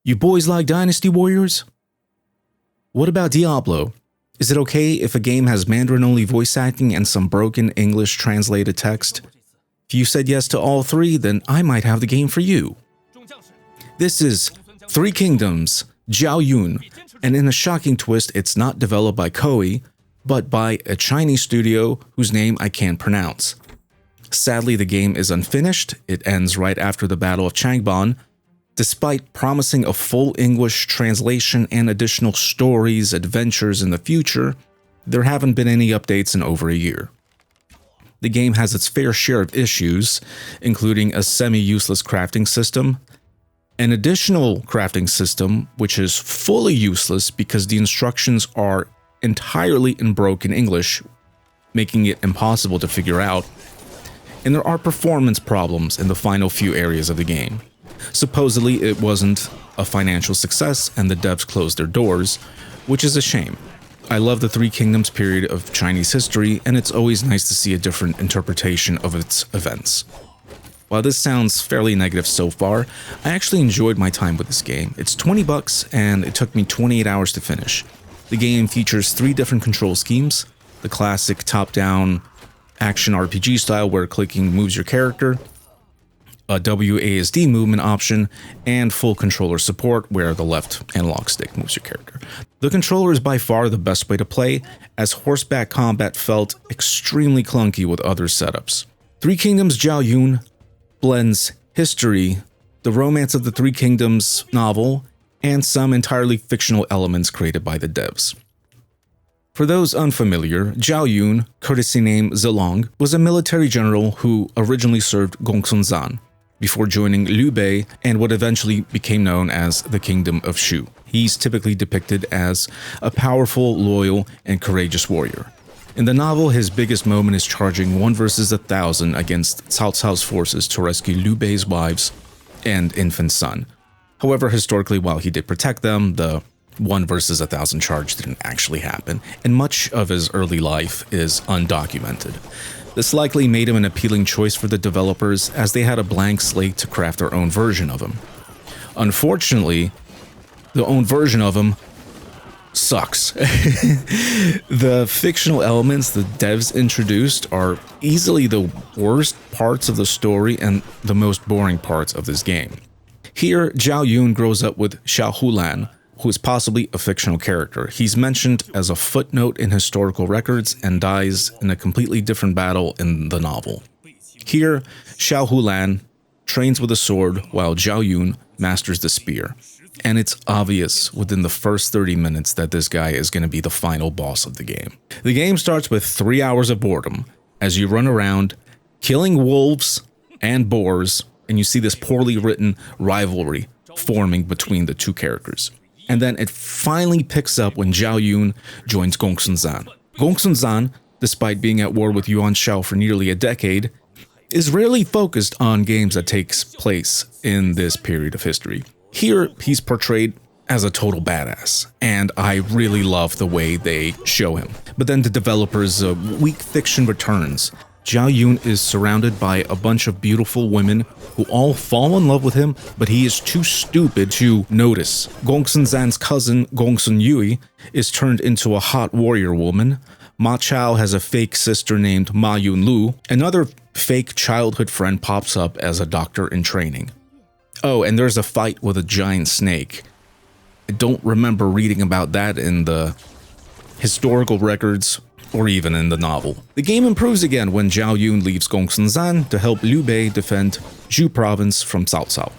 You boys like Dynasty Warriors? What about Diablo? Is it okay if a game has Mandarin-only voice acting and some broken English translated text? If you said yes to all three, then I might have the game for you. This is Three Kingdoms, Zhao Yun, and in a shocking twist, it's not developed by Koei, but by a Chinese studio whose name I can't pronounce. Sadly, the game is unfinished. It ends right after the Battle of Changban. Despite promising a full English translation and additional stories, adventures in the future, there haven't been any updates in over a year. The game has its fair share of issues, including a semi-useless crafting system, an additional crafting system which is fully useless because the instructions are entirely in broken English, making it impossible to figure out, and there are performance problems in the final few areas of the game. Supposedly, it wasn't a financial success and the devs closed their doors, which is a shame. I love the Three Kingdoms period of Chinese history, and it's always nice to see a different interpretation of its events. While this sounds fairly negative so far, I actually enjoyed my time with this game. It's $20 and it took me 28 hours to finish. The game features 3 different control schemes: the classic top-down action RPG style where clicking moves your character, a WASD movement option, and full controller support where the left analog stick moves your character. The controller is by far the best way to play, as horseback combat felt extremely clunky with other setups. Three Kingdoms Zhao Yun blends history, the romance of the Three Kingdoms novel, and some entirely fictional elements created by the devs. For those unfamiliar, Zhao Yun, courtesy name Zilong, was a military general who originally served Gongsun Zan before joining Liu Bei and what eventually became known as the Kingdom of Shu. He's typically depicted as a powerful, loyal, and courageous warrior. In the novel, his biggest moment is charging 1 versus 1,000 against Cao Cao's forces to rescue Liu Bei's wives and infant son. However, historically, while he did protect them, the 1 versus 1,000 charge didn't actually happen, and much of his early life is undocumented. This likely made him an appealing choice for the developers, as they had a blank slate to craft their own version of him. Unfortunately, the own version of him sucks. The fictional elements the devs introduced are easily the worst parts of the story and the most boring parts of this game. Here, Zhao Yun grows up with Xiao Hulan, who is possibly a fictional character. He's mentioned as a footnote in historical records and dies in a completely different battle in the novel. Here, Xiao Hulan trains with a sword while Zhao Yun masters the spear. And it's obvious within the first 30 minutes that this guy is going to be the final boss of the game. The game starts with 3 hours of boredom as you run around killing wolves and boars, and you see this poorly written rivalry forming between the two characters. And then it finally picks up when Zhao Yun joins Gongsun Zan. Gongsun Zan, despite being at war with Yuan Shao for nearly a decade, is rarely focused on games that takes place in this period of history. Here, he's portrayed as a total badass, and I really love the way they show him. But then the developers' weak fiction returns. Zhao Yun is surrounded by a bunch of beautiful women who all fall in love with him, but he is too stupid to notice. Gongsun Zan's cousin, Gongsun Yui, is turned into a hot warrior woman. Ma Chao has a fake sister named Ma Yun Lu. Another fake childhood friend pops up as a doctor in training. Oh, and there's a fight with a giant snake. I don't remember reading about that in the historical records or even in the novel. The game improves again when Zhao Yun leaves Gongsun Zan to help Liu Bei defend Zhu province from Cao Cao.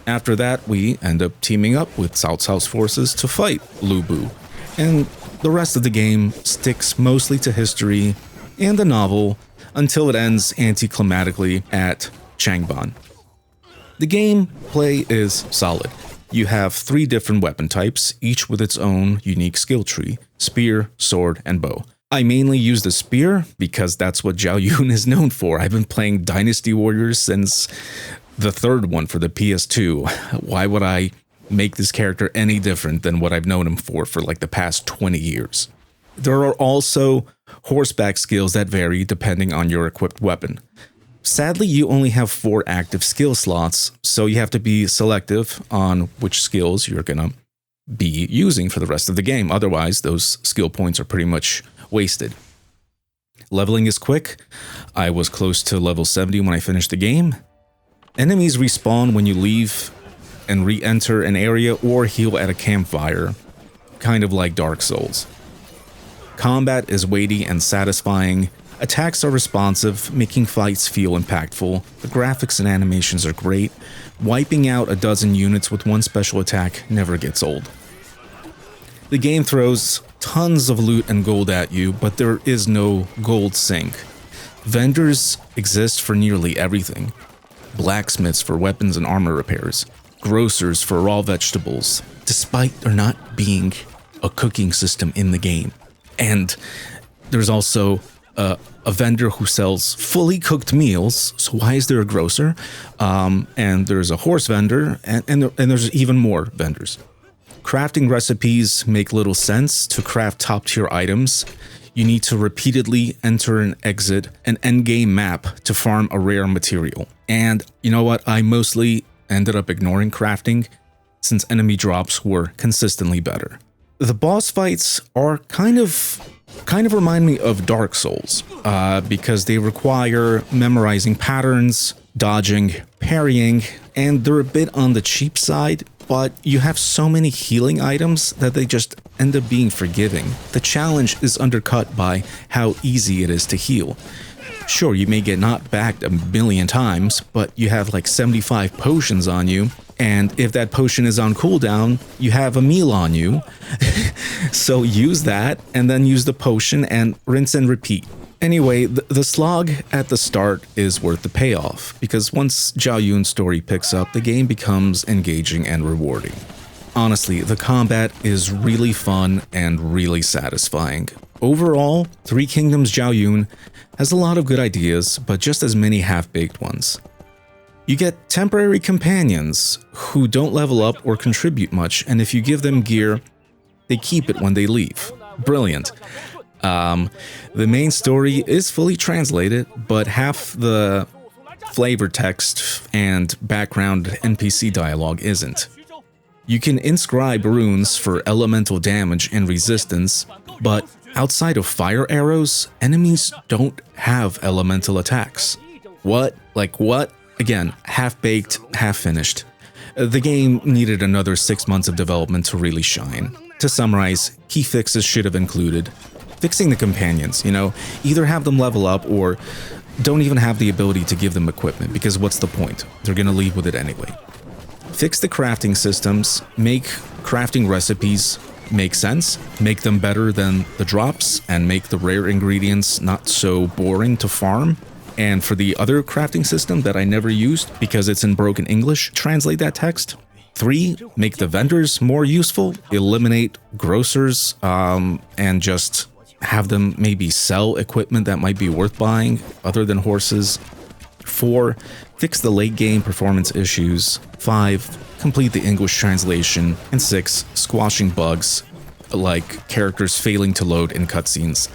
After that, we end up teaming up with Cao Cao's forces to fight Lu Bu, and the rest of the game sticks mostly to history and the novel until it ends anticlimactically at Changban. The gameplay is solid. You have 3 different weapon types, each with its own unique skill tree: spear, sword, and bow. I mainly use the spear because that's what Zhao Yun is known for. I've been playing Dynasty Warriors since the 3rd one for the PS2. Why would I make this character any different than what I've known him for like the past 20 years? There are also horseback skills that vary depending on your equipped weapon. Sadly, you only have 4 active skill slots, so you have to be selective on which skills you're gonna be using for the rest of the game. Otherwise, those skill points are pretty much wasted. Leveling is quick. I was close to level 70 when I finished the game. Enemies respawn when you leave and re-enter an area or heal at a campfire, kind of like Dark Souls. Combat is weighty and satisfying. Attacks are responsive, making fights feel impactful. The graphics and animations are great. Wiping out a dozen units with one special attack never gets old. The game throws tons of loot and gold at you, but there is no gold sink. Vendors exist for nearly everything. Blacksmiths for weapons and armor repairs. Grocers for raw vegetables, despite there not being a cooking system in the game. And there's also a vendor who sells fully cooked meals. So why is there a grocer? And there's a horse vendor, and there's even more vendors. Crafting recipes make little sense. To craft top-tier items, you need to repeatedly enter and exit an endgame map to farm a rare material. And you know what? I mostly ended up ignoring crafting since enemy drops were consistently better. The boss fights are kind of remind me of Dark Souls, because they require memorizing patterns, dodging, parrying, and they're a bit on the cheap side, but you have so many healing items that they just end up being forgiving. The challenge is undercut by how easy it is to heal. Sure, you may get knocked back a million times, but you have like 75 potions on you, and if that potion is on cooldown, you have a meal on you. So use that, and then use the potion, and rinse and repeat. Anyway, the slog at the start is worth the payoff, because once Zhao Yun's story picks up, the game becomes engaging and rewarding. Honestly, the combat is really fun and really satisfying. Overall, Three Kingdoms Zhao Yun has a lot of good ideas, but just as many half-baked ones. You get temporary companions who don't level up or contribute much, and if you give them gear, they keep it when they leave. Brilliant. The main story is fully translated, but half the flavor text and background NPC dialogue isn't. You can inscribe runes for elemental damage and resistance, but outside of fire arrows, enemies don't have elemental attacks. What? Like what? Again, half-baked, half-finished. The game needed another 6 months of development to really shine. To summarize, key fixes should have included fixing the companions, either have them level up or don't even have the ability to give them equipment, because what's the point? They're gonna leave with it anyway. Fix the crafting systems, make crafting recipes make sense, make them better than the drops, and make the rare ingredients not so boring to farm. And for the other crafting system that I never used because it's in broken English, translate that text. 3, make the vendors more useful, eliminate grocers, and just have them maybe sell equipment that might be worth buying other than horses. 4, fix the late game performance issues. 5, complete the English translation. And 6, squashing bugs like characters failing to load in cutscenes.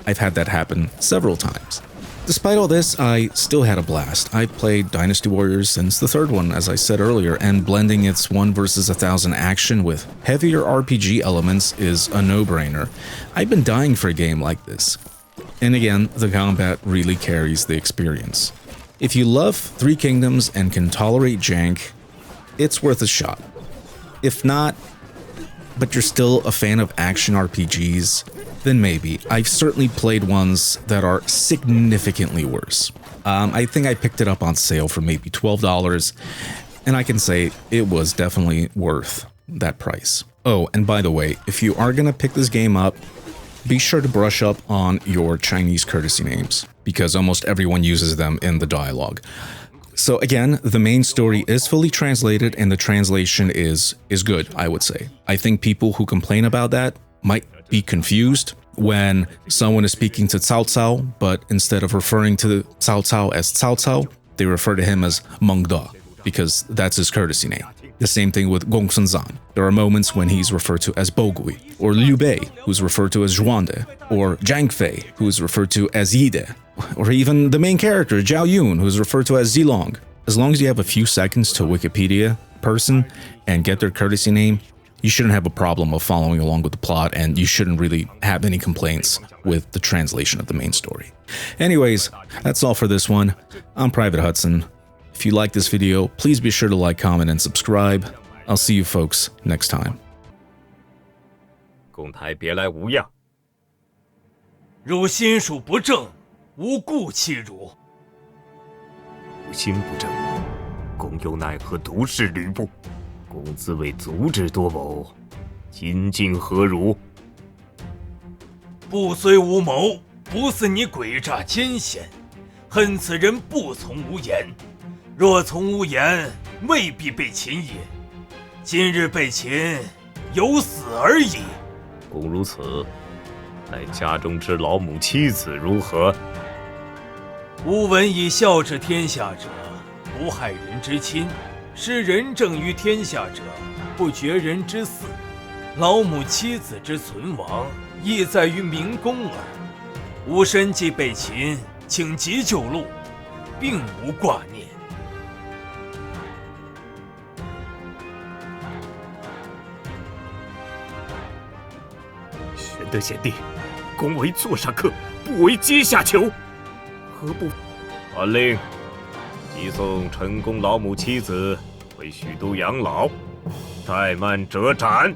I've had that happen several times. Despite all this, I still had a blast. I played Dynasty Warriors since the 3rd one, as I said earlier, and blending its 1 versus 1,000 action with heavier RPG elements is a no-brainer. I've been dying for a game like this. And again, the combat really carries the experience. If you love Three Kingdoms and can tolerate jank, it's worth a shot. If not, but you're still a fan of action RPGs, then maybe. I've certainly played ones that are significantly worse. I think I picked it up on sale for maybe $12, and I can say it was definitely worth that price. Oh, and by the way, if you are gonna pick this game up, be sure to brush up on your Chinese courtesy names, because almost everyone uses them in the dialogue. So again, the main story is fully translated, and the translation is good, I would say. I think people who complain about that might be confused when someone is speaking to Cao Cao, but instead of referring to Cao Cao as Cao Cao, they refer to him as Meng Da, because that's his courtesy name. The same thing with Gong Sun Zan. There are moments when he's referred to as Bogui, or Liu Bei, who's referred to as Zhuande, or Zhang Fei, who's referred to as Yide. or even the main character, Zhao Yun, who's referred to as Zilong. As long as you have a few seconds to Wikipedia person and get their courtesy name, you shouldn't have a problem of following along with the plot, and you shouldn't really have any complaints with the translation of the main story. Anyways, that's all for this one. I'm Private Hudson. If you like this video, please be sure to like, comment, and subscribe. I'll see you folks next time. 共台别来无恙。汝心术不正，无故欺汝。吾心不正，公又奈何独视吕布？公自谓足智多谋，今竟何如？不虽无谋，不似你诡诈奸险，恨此人不从无言。若从无言，未必被擒也。今日被擒，有死而已。公如此，待家中之老母妻子如何？吾闻以孝治天下者，不害人之亲；施仁政于天下者，不绝人之嗣。老母妻子之存亡，亦在于明公耳。吾身既被擒，请急救路，并无挂念。玄德贤弟，公为座上客，不为阶下囚，何不？传令，移送陈公老母妻子回许都养老，怠慢者斩。